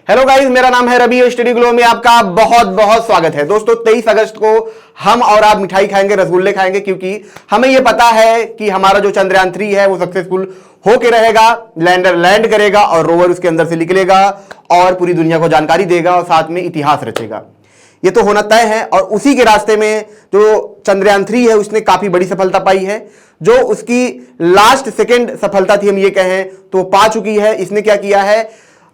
Hello guys, मेरा नाम है रवि और स्टडी ग्लो में आपका बहुत बहुत स्वागत है। दोस्तों 23 अगस्त को हम और आप मिठाई खाएंगे, रसगुल्ले खाएंगे, क्योंकि हमें यह पता है कि हमारा जो चंद्रयान 3 है वो सक्सेसफुल होके रहेगा। लैंडर लैंड करेगा और रोवर उसके अंदर से निकलेगा और पूरी दुनिया को जानकारी देगा और साथ में इतिहास रचेगा। ये तो होना तय है। और उसी के रास्ते में जो चंद्रयान 3 है उसने काफी बड़ी सफलता पाई है। जो उसकी लास्ट सेकेंड सफलता थी, हम ये कहें तो पा चुकी है। इसने क्या किया है,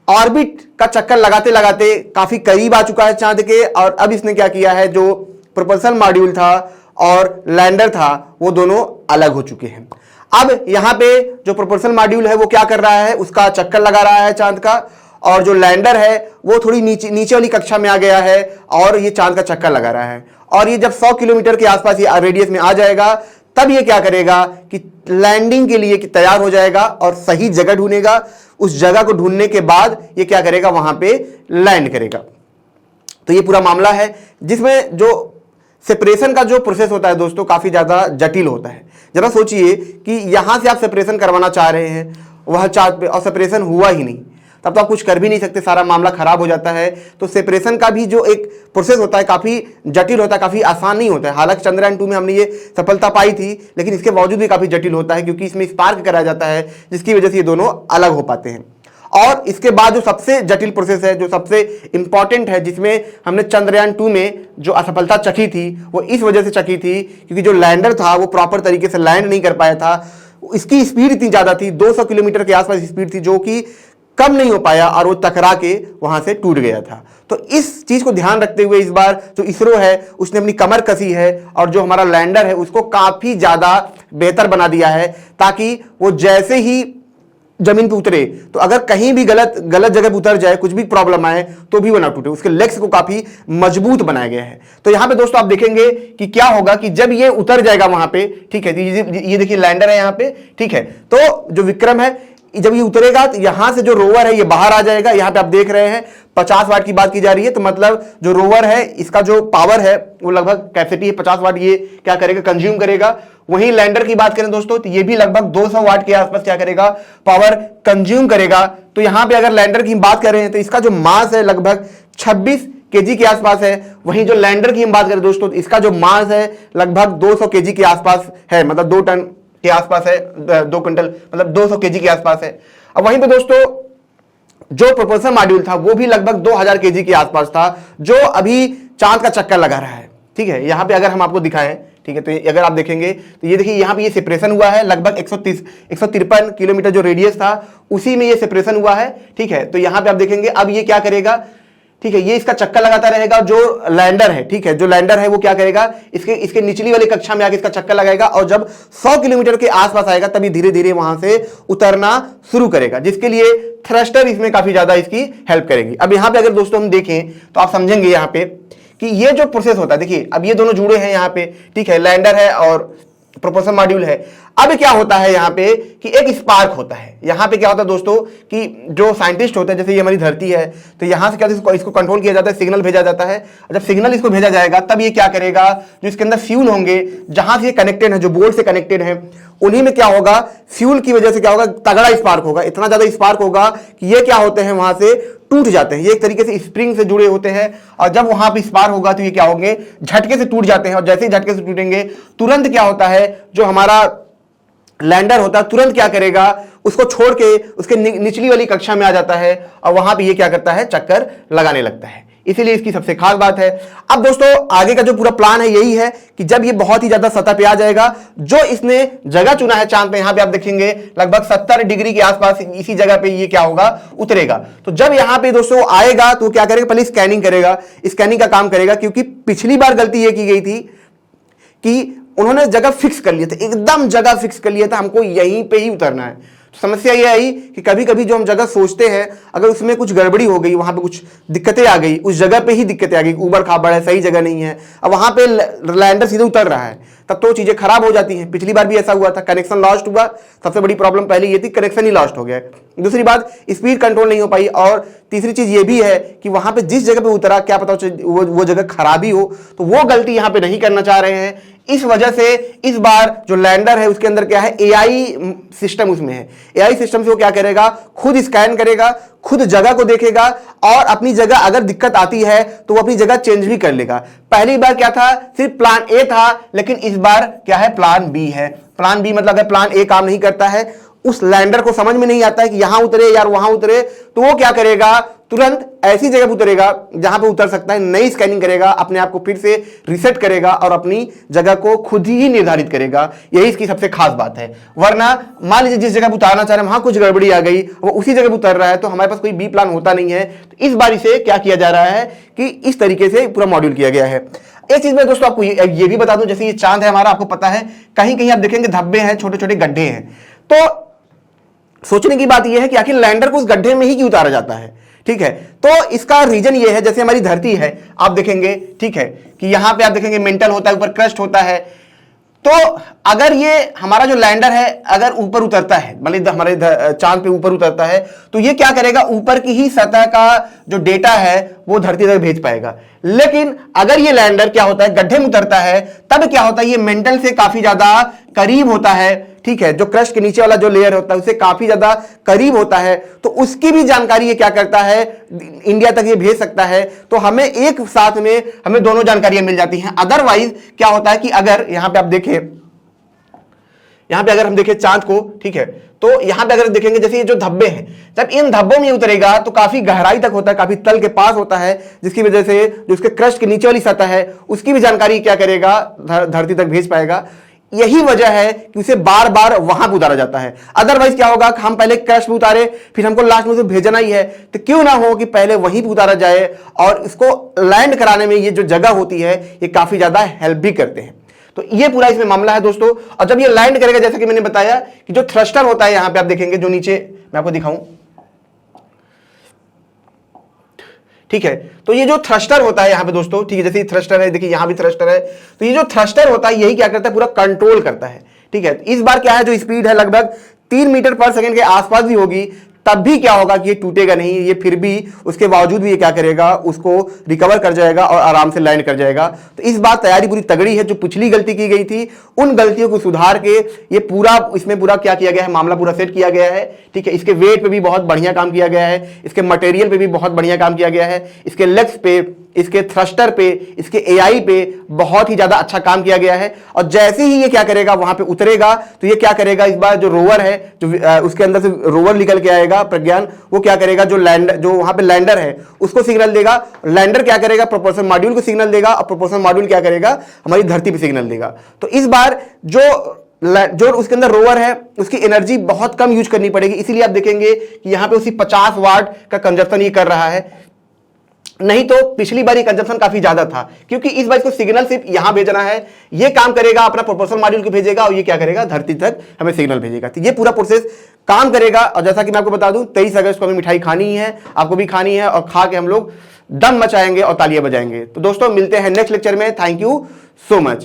ऑर्बिट का चक्कर लगाते लगाते काफी करीब आ चुका है चांद के। और अब इसने क्या किया है, जो प्रोपल्सन मॉड्यूल था और लैंडर था वो दोनों अलग हो चुके हैं। अब यहां पे जो प्रोपल्सन मॉड्यूल है वो क्या कर रहा है, उसका चक्कर लगा रहा है चांद का, और जो लैंडर है वो थोड़ी नीचे वाली कक्षा में आ गया है और ये चांद का चक्कर लगा रहा है। और ये जब 100 किलोमीटर के आसपास ये रेडियस में आ जाएगा तब ये क्या करेगा कि लैंडिंग के लिए तैयार हो जाएगा और सही जगह ढूंढेगा। उस जगह को ढूंढने के बाद ये क्या करेगा, वहां पे लैंड करेगा। तो ये पूरा मामला है जिसमें जो सेपरेशन का जो प्रोसेस होता है दोस्तों काफी ज्यादा जटिल होता है। जरा सोचिए कि यहां से आप सेपरेशन करवाना चाह रहे हैं वह चार्ट पे और सेपरेशन हुआ ही नहीं, तब तो आप कुछ कर भी नहीं सकते, सारा मामला खराब हो जाता है। तो सेपरेशन का भी जो एक प्रोसेस होता है काफी जटिल होता है, काफी आसान नहीं होता है। हालांकि चंद्रयान 2 में हमने ये सफलता पाई थी, लेकिन इसके बावजूद भी काफी जटिल होता है क्योंकि इसमें स्पार्क कराया जाता है जिसकी वजह से ये दोनों अलग हो पाते हैं। और इसके बाद जो सबसे जटिल प्रोसेस है, जो सबसे इंपॉर्टेंट है, जिसमें हमने चंद्रयान 2 में जो असफलता चखी थी वो इस वजह से चखी थी क्योंकि जो लैंडर था वो प्रॉपर तरीके से लैंड नहीं कर पाया था। इसकी स्पीड इतनी ज्यादा थी, 200 किलोमीटर के आसपास स्पीड थी, जो कि कम नहीं हो पाया और वो टकरा के वहां से टूट गया था। तो इस चीज को ध्यान रखते हुए इस बार जो इसरो है उसने अपनी कमर कसी है और जो हमारा लैंडर है उसको काफी ज्यादा बेहतर बना दिया है, ताकि वो जैसे ही जमीन पे उतरे तो अगर कहीं भी गलत जगह पे उतर जाए, कुछ भी प्रॉब्लम आए तो भी वो ना टूटे। उसके लेग्स को काफी मजबूत बनाया गया है। तो यहां पे दोस्तों आप देखेंगे कि क्या होगा कि जब ये उतर जाएगा वहां पे, ठीक है, ये देखिए लैंडर है यहां पे, ठीक है, तो जो विक्रम है जब ये उतरेगा तो यहां से जो रोवर है ये बाहर आ जाएगा। यहां पे आप देख रहे हैं 50 वाट की बात की जा रही है, तो मतलब जो रोवर है इसका जो पावर है वो लगभग कैपेसिटी है 50 वाट, ये क्या करेगा, कंज्यूम करेगा। वहीं लैंडर की बात करें दोस्तों तो ये भी लगभग 200 वाट के आसपास क्या करेगा, पावर कंज्यूम करेगा। तो यहां पे अगर लैंडर की बात कर रहे हैं तो इसका जो मास है लगभग 26 केजी के आसपास है। वहीं जो लैंडर की हम बात करें दोस्तों तो इसका जो मास है लगभग 200 केजी के आसपास है, मतलब 2 टन के आसपास है, 2 क्विंटल, मतलब 200 केजी के आसपास है। अब वहीं पे दोस्तों जो प्रोपल्सन मॉड्यूल था वो भी लगभग 2000 केजी के आसपास था, जो अभी चांद का चक्कर लगा रहा है। ठीक है, यहां पे अगर हम आपको दिखाएं, ठीक है, तो अगर आप देखेंगे तो ये देखिए यहां पे ये सेपरेशन हुआ है लगभग 153 किलोमीटर जो रेडियस था उसी में ये सेपरेशन हुआ है। ठीक है, तो यहां पे आप देखेंगे अब ये क्या करेगा, ठीक है, ये इसका चक्कर लगाता रहेगा। जो लैंडर है, ठीक है, जो लैंडर है वो क्या करेगा, इसके निचली वाली कक्षा में आके इसका चक्कर लगाएगा और जब 100 किलोमीटर के आसपास आएगा तभी धीरे धीरे वहां से उतरना शुरू करेगा, जिसके लिए थ्रस्टर इसमें काफी ज्यादा इसकी हेल्प करेगी। अब यहां पे अगर दोस्तों हम देखें तो आप समझेंगे यहां पे कि ये जो प्रोसेस होता है, देखिए अब ये दोनों जुड़े हैं यहां पे, ठीक है, लैंडर है और प्रोपल्सन मॉड्यूल है। अब क्या होता है यहां पे कि एक स्पार्क होता है। यहां पे क्या होता है दोस्तों कि जो साइंटिस्ट होते हैं, जैसे ये हमारी धरती है, तो यहां से क्या इसको कंट्रोल किया जाता है, सिग्नल भेजा जाता है। जब सिग्नल इसको भेजा जाएगा तब ये क्या करेगा, जो इसके अंदर फ्यूल होंगे जहां से ये कनेक्टेड है, जो बोर्ड से कनेक्टेड है, उन्हीं में क्या होगा, फ्यूल की वजह से क्या होगा, तगड़ा स्पार्क होगा। इतना ज्यादा स्पार्क होगा कि ये क्या होते हैं, वहां से टूट जाते हैं। ये एक तरीके से स्प्रिंग से जुड़े होते हैं और जब वहां पे स्पार्क होगा तो ये क्या होंगे, झटके से टूट जाते हैं। और जैसे ही झटके से टूटेंगे तुरंत क्या होता है, जो हमारा लैंडर होता है तुरंत क्या करेगा, उसको छोड़ के उसके निचली वाली कक्षा में आ जाता है और वहां पे ये क्या करता है, चक्कर लगाने लगता है। इसीलिए इसकी सबसे खास बात है। अब दोस्तों आगे का जो पूरा प्लान है यही है कि जब ये बहुत ही ज्यादा सतह पे आ जाएगा, जो इसने जगह चुना है चांद पे, यहां पे आप देखेंगे लगभग 70 डिग्री के आसपास इसी जगह पे ये क्या होगा, उतरेगा। तो जब यहां पे दोस्तों आएगा तो क्या करेगा, पहले स्कैनिंग करेगा, स्कैनिंग का काम करेगा, क्योंकि पिछली बार गलती ये की गई थी कि उन्होंने जगह फिक्स कर लिया था, एकदम जगह फिक्स कर लिया था, हमको यहीं पे ही उतरना है। समस्या यह आई कि कभी कभी जो हम जगह सोचते हैं अगर उसमें कुछ गड़बड़ी हो गई, वहां पे कुछ दिक्कतें आ गई, उस जगह पे ही दिक्कतें आ गई, ऊबड़ खाबड़ है, सही जगह नहीं है, अब वहां पे लैंडर सीधे उतर रहा है, तब तो चीजें खराब हो जाती हैं। पिछली बार भी ऐसा हुआ था, कनेक्शन लॉस्ट हुआ। सबसे बड़ी प्रॉब्लम पहले ये थी, कनेक्शन ही लॉस्ट हो गया। दूसरी बात, स्पीड कंट्रोल नहीं हो पाई। और तीसरी चीज ये भी है कि वहां पे जिस जगह पे उतरा, क्या पता वो जगह खराब ही हो, तो वो गलती यहां पे नहीं करना चाह रहे हैं। इस वजह से इस बार जो लैंडर है उसके अंदर क्या है, एआई सिस्टम उसमें है। एआई सिस्टम से वो क्या करेगा, खुद स्कैन करेगा, खुद जगह को देखेगा और अपनी जगह अगर दिक्कत आती है तो वो अपनी जगह चेंज भी कर लेगा। पहली बार क्या था, सिर्फ प्लान ए था, लेकिन इस बार क्या है, प्लान बी है। प्लान बी मतलब अगर प्लान ए काम नहीं करता है, उस लैंडर को समझ में नहीं आता है कि यहां उतरे यार वहां उतरे, तो वो क्या करेगा, तुरंत ऐसी जगह पर उतरेगा जहां पे उतर सकता है, नई स्कैनिंग करेगा, अपने आप को फिर से रिसेट करेगा और अपनी जगह को खुद ही निर्धारित करेगा। यही इसकी सबसे खास बात है। वरना मान लीजिए जिस जगह पर उतारना चाह रहे हैं वहां कुछ गड़बड़ी आ गई, वो उसी जगह पर उतर रहा है, तो हमारे पास कोई बी प्लान होता नहीं है। तो इस बार इसे क्या किया जा रहा है कि इस तरीके से पूरा मॉड्यूल किया गया है। एक चीज में दोस्तों आपको ये भी बता दूं, जैसे ये चांद है हमारा, आपको पता है कहीं कहीं आप देखेंगे धब्बे हैं, छोटे छोटे गड्ढे हैं। तो सोचने की बात यह है कि आखिर लैंडर को उस गड्ढे में ही क्यों उतारा जाता है। ठीक है, तो इसका रीजन ये है, जैसे हमारी धरती है आप देखेंगे, ठीक है, कि यहां पे आप देखेंगे मेंटल होता है, ऊपर क्रस्ट होता है। तो अगर ये हमारा जो लैंडर है अगर ऊपर उतरता है, मतलब हमारे चांद पे ऊपर उतरता है, तो ये क्या करेगा, ऊपर की ही सतह का जो डेटा है वो धरती तक भेज पाएगा। लेकिन अगर ये लैंडर क्या होता है, गड्ढे में उतरता है, तब क्या होता है, ये मेंटल से काफी ज्यादा करीब होता है। ठीक है, जो क्रस्ट के नीचे वाला जो लेयर होता है उससे काफी ज्यादा करीब होता है, तो उसकी भी जानकारी ये क्या करता है, इंडिया तक ये भेज सकता है। तो हमें एक साथ में हमें दोनों जानकारियां मिल जाती हैं। अदरवाइज क्या होता है कि अगर यहां पे आप देखें, यहां पे अगर हम देखें चांद को, ठीक है, तो यहां पे अगर देखेंगे जैसे ये जो धब्बे हैं, जब इन धब्बों में उतरेगा तो काफी गहराई तक होता है, काफी तल के पास होता है, जिसकी वजह से जो उसके क्रस्ट के नीचे वाली सतह है उसकी भी जानकारी क्या करेगा, धरती तक भेज पाएगा। यही वजह है कि उसे बार बार वहां पे उतारा जाता है। अदरवाइज क्या होगा, हम पहले क्रस्ट पे उतारे, फिर हमको लास्ट में उसे भेजना ही है, तो क्यों ना हो कि पहले वहीं पे उतारा जाए, और इसको लैंड कराने में ये जो जगह होती है ये काफी ज्यादा हेल्प भी करते हैं। तो ये पूरा इसमें मामला है दोस्तों। और जब ये लैंड करेगा, जैसा कि मैंने बताया कि जो थ्रस्टर होता है, यहां पे आप देखेंगे जो नीचे मैं आपको दिखाऊं, ठीक है, तो ये जो थ्रस्टर होता है यहां पे दोस्तों, ठीक है, जैसे थ्रस्टर है, देखिए यहां भी थ्रस्टर है, तो ये जो थ्रस्टर होता है यही क्या करता है, पूरा कंट्रोल करता है। ठीक है, इस बार क्या है, जो स्पीड है लगभग 3 मीटर पर सेकंड के आसपास भी होगी, तब भी क्या होगा कि ये टूटेगा नहीं, ये फिर भी उसके बावजूद भी ये क्या करेगा, उसको रिकवर कर जाएगा और आराम से लैंड कर जाएगा। तो इस बार तैयारी पूरी तगड़ी है। जो पिछली गलती की गई थी उन गलतियों को सुधार के ये पूरा, इसमें पूरा क्या किया गया है, मामला पूरा सेट किया गया है। ठीक है, इसके वेट पे भी बहुत बढ़िया काम किया गया है, इसके मटेरियल पे भी बहुत बढ़िया काम किया गया है, इसके लेग्स पे, इसके थ्रस्टर पे, इसके एआई पे बहुत ही ज्यादा अच्छा काम किया गया है। और जैसे ही ये क्या करेगा, वहां पे उतरेगा, तो ये क्या करेगा, इस बार जो रोवर है, जो उसके अंदर से रोवर निकल के आएगा प्रज्ञान, वो क्या करेगा, जो लैंडर, जो वहां पे लैंडर है उसको सिग्नल देगा, लैंडर क्या करेगा, प्रोपल्शन मॉड्यूल को सिग्नल देगा, और प्रोपल्शन मॉड्यूल क्या करेगा, हमारी धरती पे सिग्नल देगा। तो इस बार जो उसके अंदर रोवर है उसकी एनर्जी बहुत कम यूज करनी पड़ेगी, इसीलिए आप देखेंगे कि यहां पे उसी 50 वाट का कंजप्शन ये कर रहा है। नहीं तो पिछली बार ये कंजप्शन काफी ज्यादा था, क्योंकि इस बार इसको सिग्नल सिर्फ यहां भेजना है, ये काम करेगा, अपना प्रोपोर्शनल मॉड्यूल को भेजेगा और ये क्या करेगा, धरती तक हमें सिग्नल भेजेगा। तो ये पूरा प्रोसेस काम करेगा। और जैसा कि मैं आपको बता दूं, 23 अगस्त को हमें मिठाई खानी ही है, आपको भी खानी है, और खा के हम लोग दम मचाएंगे और तालियां बजाएंगे। तो दोस्तों मिलते हैं नेक्स्ट लेक्चर में। Thank you so much.